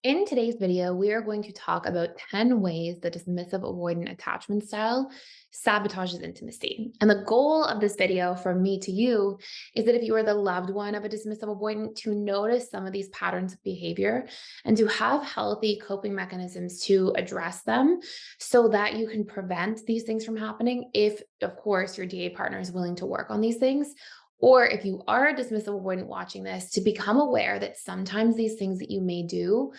In today's video, we are going to talk about 10 ways the dismissive avoidant attachment style sabotages intimacy. And the goal of this video from me to you is that if you are the loved one of a dismissive avoidant, to notice some of these patterns of behavior and to have healthy coping mechanisms to address them so that you can prevent these things from happening if, of course, your DA partner is willing to work on these things. Or if you are a dismissive avoidant watching this, to become aware that sometimes these things that you may do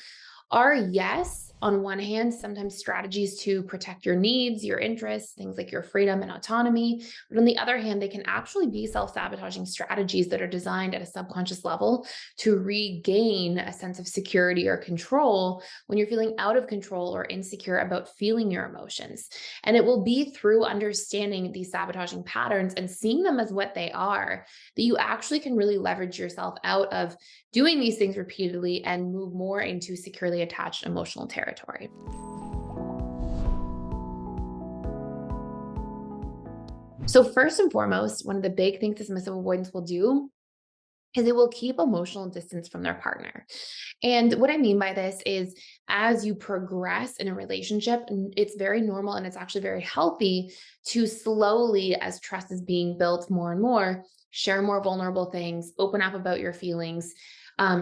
are, yes, on one hand, sometimes strategies to protect your needs, your interests, things like your freedom and autonomy. But on the other hand, they can actually be self sabotaging strategies that are designed at a subconscious level to regain a sense of security or control when you're feeling out of control or insecure about feeling your emotions. And it will be through understanding these sabotaging patterns and seeing them as what they are that you actually can really leverage yourself out of doing these things repeatedly and move more into securely attached emotional territory. So, first and foremost, one of the big things dismissive avoidance will do is it will keep emotional distance from their partner. And what I mean by this is as you progress in a relationship, it's very normal and it's actually very healthy to slowly, as trust is being built more and more, share more vulnerable things, open up about your feelings,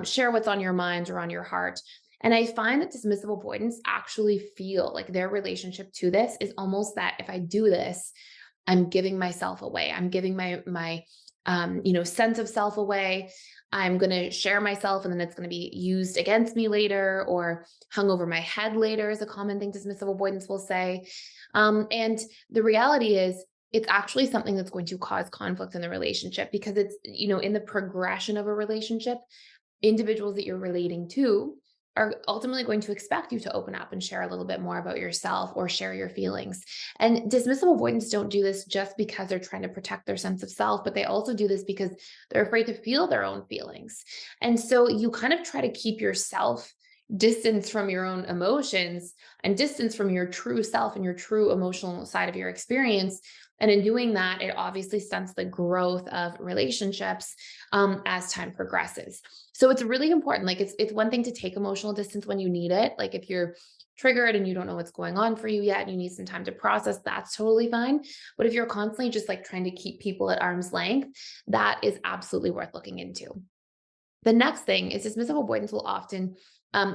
share what's on your mind or on your heart. And I find that dismissive avoidance actually feel like their relationship to this is almost that if I do this, I'm giving myself away. I'm giving my sense of self away. I'm going to share myself and then it's going to be used against me later or hung over my head later is a common thing dismissive avoidance will say. And the reality is it's actually something that's going to cause conflict in the relationship because it's in the progression of a relationship, individuals that you're relating to are ultimately going to expect you to open up and share a little bit more about yourself or share your feelings. And dismissive avoidants don't do this just because they're trying to protect their sense of self, but they also do this because they're afraid to feel their own feelings. And so you kind of try to keep yourself distance from your own emotions and distance from your true self and your true emotional side of your experience. And in doing that, it obviously stunts the growth of relationships as time progresses. So it's really important. Like it's one thing to take emotional distance when you need it. Like if you're triggered and you don't know what's going on for you yet and you need some time to process, that's totally fine. But if you're constantly just like trying to keep people at arm's length, that is absolutely worth looking into. The next thing is dismissive avoidance will often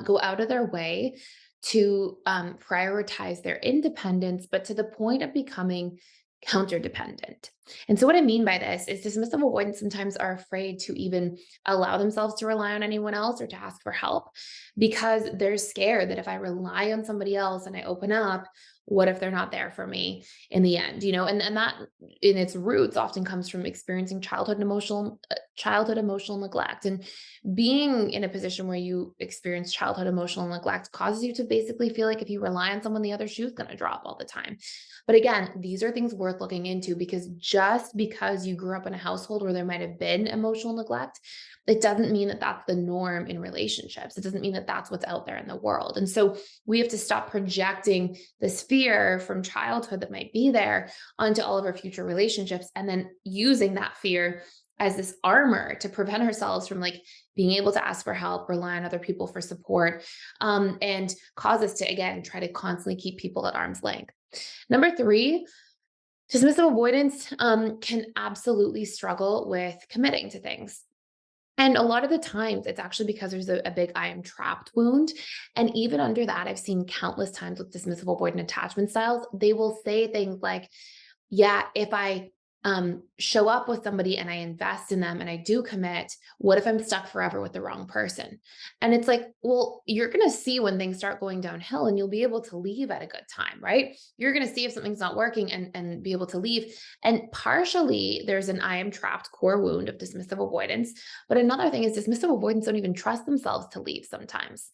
go out of their way to prioritize their independence, but to the point of becoming counter-dependent. And so what I mean by this is dismissive avoidants sometimes are afraid to even allow themselves to rely on anyone else or to ask for help because they're scared that if I rely on somebody else and I open up, what if they're not there for me in the end? And that in its roots often comes from experiencing childhood emotional neglect. And being in a position where you experience childhood emotional neglect causes you to basically feel like if you rely on someone, the other shoe's going to drop all the time. But again, these are things worth looking into because just because you grew up in a household where there might have been emotional neglect, it doesn't mean that that's the norm in relationships. It doesn't mean that that's what's out there in the world. And so we have to stop projecting this fear from childhood that might be there onto all of our future relationships and then using that fear as this armor to prevent ourselves from like being able to ask for help, rely on other people for support, and cause us to, again, try to constantly keep people at arm's length. Number three, dismissive avoidance can absolutely struggle with committing to things. And a lot of the times, it's actually because there's a big I am trapped wound. And even under that, I've seen countless times with dismissive avoidant attachment styles, they will say things like, yeah, if I show up with somebody and I invest in them and I do commit, what if I'm stuck forever with the wrong person? And it's like, well, you're going to see when things start going downhill and you'll be able to leave at a good time, right? You're going to see if something's not working and be able to leave. And partially there's an I am trapped core wound of dismissive avoidance. But another thing is dismissive avoidants don't even trust themselves to leave sometimes.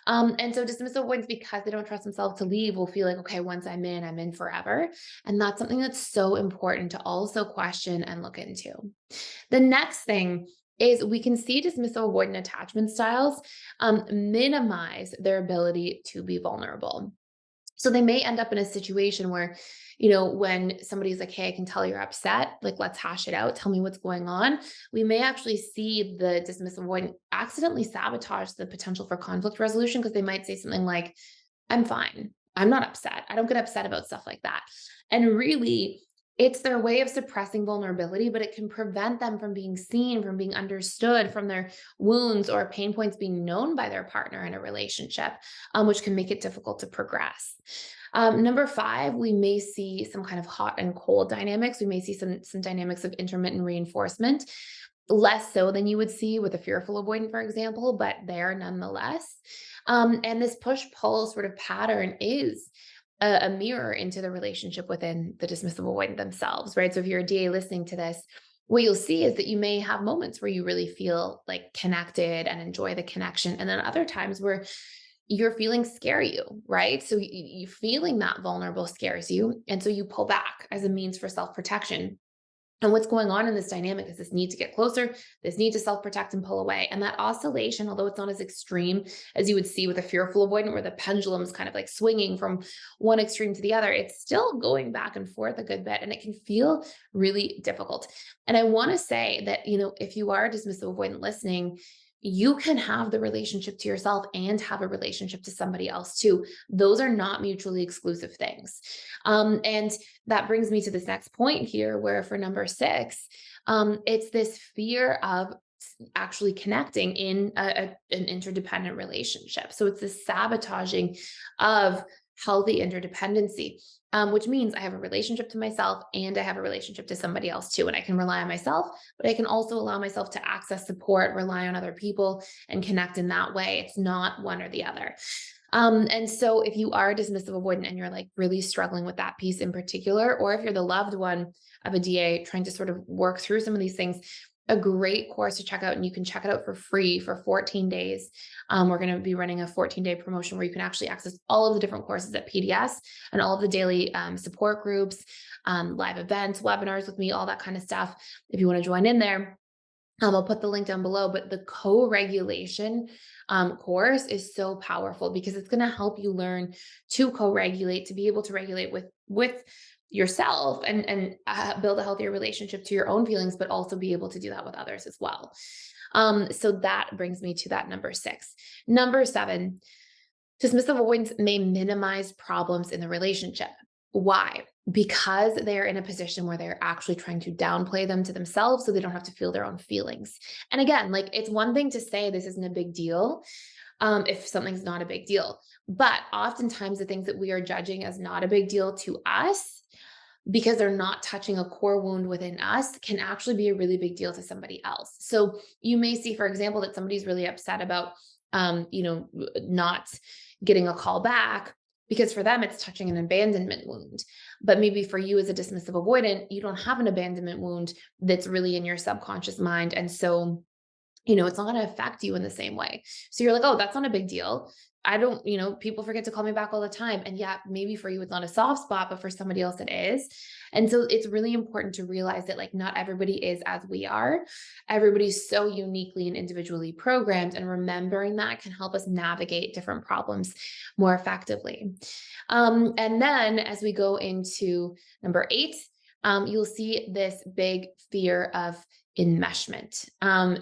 And so dismissive avoidants, because they don't trust themselves to leave, will feel like, okay, once I'm in forever. And that's something that's so important to also question and look into. The next thing is we can see dismissive avoidant attachment styles minimize their ability to be vulnerable. So they may end up in a situation where, when somebody's like, hey, I can tell you're upset, like, let's hash it out. Tell me what's going on. We may actually see the dismissive avoidant accidentally sabotage the potential for conflict resolution because they might say something like, I'm fine. I'm not upset. I don't get upset about stuff like that. And really, it's their way of suppressing vulnerability, but it can prevent them from being seen, from being understood, from their wounds or pain points being known by their partner in a relationship, which can make it difficult to progress. Number five, we may see some kind of hot and cold dynamics. We may see some dynamics of intermittent reinforcement, less so than you would see with a fearful avoidant, for example, but there nonetheless. And this push-pull sort of pattern is a mirror into the relationship within the dismissive avoidant themselves, right? So if you're a DA listening to this, what you'll see is that you may have moments where you really feel like connected and enjoy the connection, and then other times where your feelings scare you, right? So you feeling that vulnerable scares you, and so you pull back as a means for self-protection. And what's going on in this dynamic is this need to get closer, this need to self protect and pull away. And that oscillation, although it's not as extreme as you would see with a fearful avoidant, where the pendulum is kind of like swinging from one extreme to the other, it's still going back and forth a good bit. And it can feel really difficult. And I want to say that, if you are a dismissive avoidant listening, you can have the relationship to yourself and have a relationship to somebody else too. Those are not mutually exclusive things. And that brings me to this next point here, where for number six, it's this fear of actually connecting in an interdependent relationship. So it's the sabotaging of healthy interdependency, which means I have a relationship to myself and I have a relationship to somebody else too. And I can rely on myself, but I can also allow myself to access support, rely on other people, and connect in that way. It's not one or the other. And so if you are a dismissive avoidant and you're like really struggling with that piece in particular, or if you're the loved one of a DA trying to sort of work through some of these things, a great course to check out, and you can check it out for free for 14 days. We're going to be running a 14-day promotion where you can actually access all of the different courses at PDS and all of the daily support groups, live events, webinars with me, all that kind of stuff. If you want to join in there, I'll put the link down below, but the co-regulation course is so powerful because it's going to help you learn to co-regulate, to be able to regulate with yourself and build a healthier relationship to your own feelings, but also be able to do that with others as well. So that brings me to that number six. Number seven, dismissive avoidance may minimize problems in the relationship. Why? Because they're in a position where they're actually trying to downplay them to themselves so they don't have to feel their own feelings. And again, like, it's one thing to say this isn't a big deal if something's not a big deal. But oftentimes the things that we are judging as not a big deal to us, because they're not touching a core wound within us, can actually be a really big deal to somebody else. So you may see, for example, that somebody's really upset about, not getting a call back because for them it's touching an abandonment wound. But maybe for you as a dismissive avoidant, you don't have an abandonment wound that's really in your subconscious mind. And so it's not going to affect you in the same way. So you're like, oh, that's not a big deal. I don't, people forget to call me back all the time. And yeah, maybe for you, it's not a soft spot, but for somebody else, it is. And so it's really important to realize that, like, not everybody is as we are. Everybody's so uniquely and individually programmed. And remembering that can help us navigate different problems more effectively. And then as we go into number eight, you'll see this big fear of enmeshment.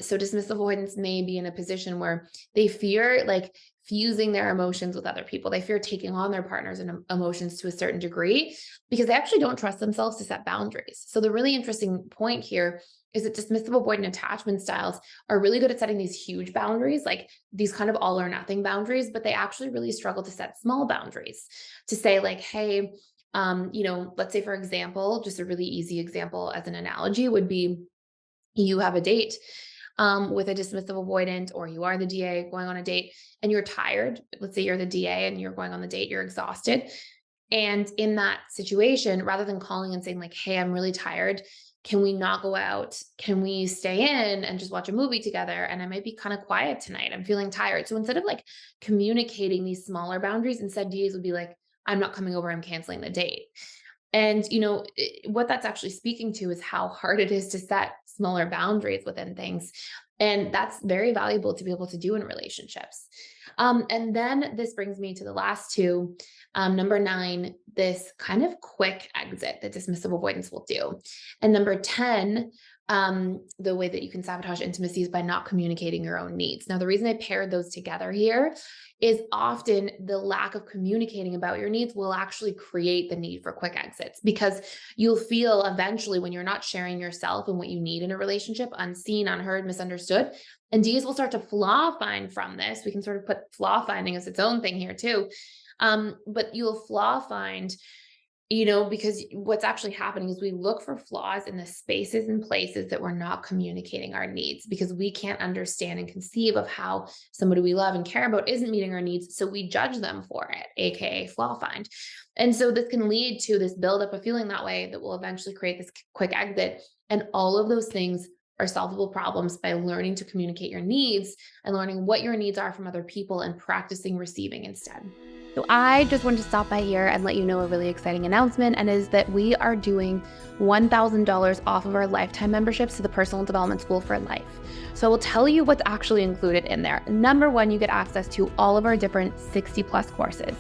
So dismissive avoidants may be in a position where they fear like fusing their emotions with other people. They fear taking on their partner's emotions to a certain degree because they actually don't trust themselves to set boundaries. So the really interesting point here is that dismissive avoidant attachment styles are really good at setting these huge boundaries, like these kind of all or nothing boundaries, but they actually really struggle to set small boundaries to say like, hey, let's say, for example, just a really easy example as an analogy would be you have a date with a dismissive avoidant, or you are the DA going on a date and you're tired. Let's say you're the DA and you're going on the date, you're exhausted. And in that situation, rather than calling and saying like, hey, I'm really tired, can we not go out? Can we stay in and just watch a movie together? And I might be kind of quiet tonight. I'm feeling tired. So instead of like communicating these smaller boundaries, instead DAs would be like, I'm not coming over, I'm canceling the date. And, what that's actually speaking to is how hard it is to set smaller boundaries within things. And that's very valuable to be able to do in relationships. And then this brings me to the last two. Number nine, this kind of quick exit that dismissive avoidance will do. And number 10, the way that you can sabotage intimacy is by not communicating your own needs. Now, the reason I paired those together here is often the lack of communicating about your needs will actually create the need for quick exits, because you'll feel eventually, when you're not sharing yourself and what you need in a relationship, unseen, unheard, misunderstood. And D's will start to flaw find from this. We can sort of put flaw finding as its own thing here too. But you'll flaw find, because what's actually happening is we look for flaws in the spaces and places that we're not communicating our needs, because we can't understand and conceive of how somebody we love and care about isn't meeting our needs. So we judge them for it, AKA flaw find. And so this can lead to this buildup of feeling that way that will eventually create this quick exit. And all of those things are solvable problems by learning to communicate your needs and learning what your needs are from other people and practicing receiving instead. So I just wanted to stop by here and let you know a really exciting announcement, and is that we are doing $1,000 off of our lifetime memberships to the Personal Development School for Life. So I will tell you what's actually included in there. Number one, you get access to all of our different 60 plus courses.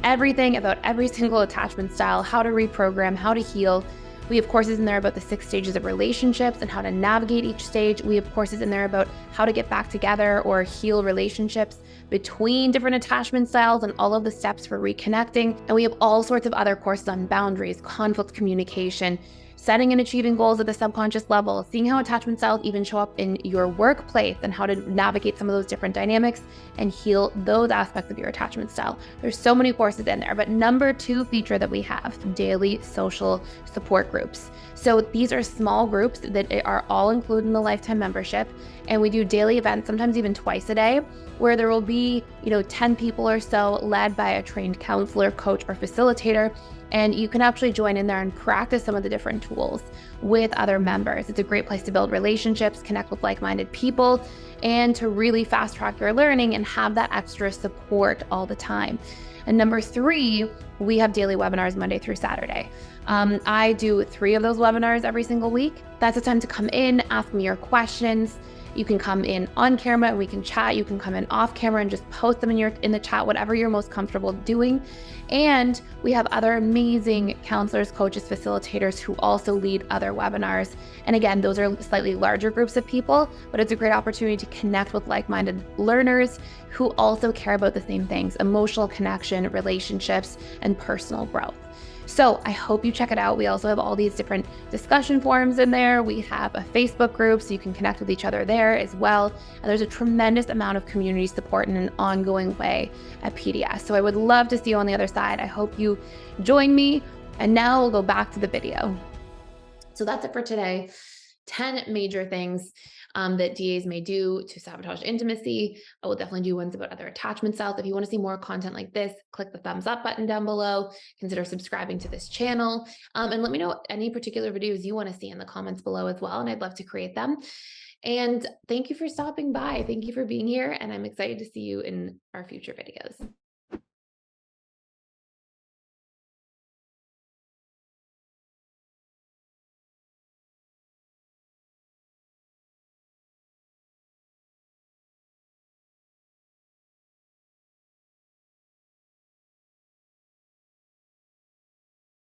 Everything about every single attachment style, how to reprogram, how to heal. We have courses in there about the 6 stages of relationships and how to navigate each stage. We have courses in there about how to get back together or heal relationships between different attachment styles and all of the steps for reconnecting. And we have all sorts of other courses on boundaries, conflict communication, setting and achieving goals at the subconscious level, seeing how attachment styles even show up in your workplace and how to navigate some of those different dynamics and heal those aspects of your attachment style. There's so many courses in there. But number two feature that we have, daily social support groups. So these are small groups that are all included in the lifetime membership. And we do daily events, sometimes even twice a day, where there will be, 10 people or so led by a trained counselor, coach, or facilitator. And you can actually join in there and practice some of the different tools with other members. It's a great place to build relationships, connect with like-minded people, and to really fast track your learning and have that extra support all the time. And number three, we have daily webinars Monday through Saturday. I do 3 of those webinars every single week. That's a time to come in, ask me your questions. You can come in on camera and we can chat. You can come in off camera and just post them in the chat, whatever you're most comfortable doing. And we have other amazing counselors, coaches, facilitators who also lead other webinars. And again, those are slightly larger groups of people, but it's a great opportunity to connect with like-minded learners who also care about the same things: emotional connection, relationships, and personal growth. So I hope you check it out. We also have all these different discussion forums in there. We have a Facebook group so you can connect with each other there as well. And there's a tremendous amount of community support in an ongoing way at PDS. So I would love to see you on the other side. I hope you join me. And now we'll go back to the video. So that's it for today. 10 major things that DAs may do to sabotage intimacy. I will definitely do ones about other attachment styles. If you want to see more content like this, click the thumbs up button down below. Consider subscribing to this channel. And let me know any particular videos you want to see in the comments below as well. And I'd love to create them. And thank you for stopping by. Thank you for being here. And I'm excited to see you in our future videos.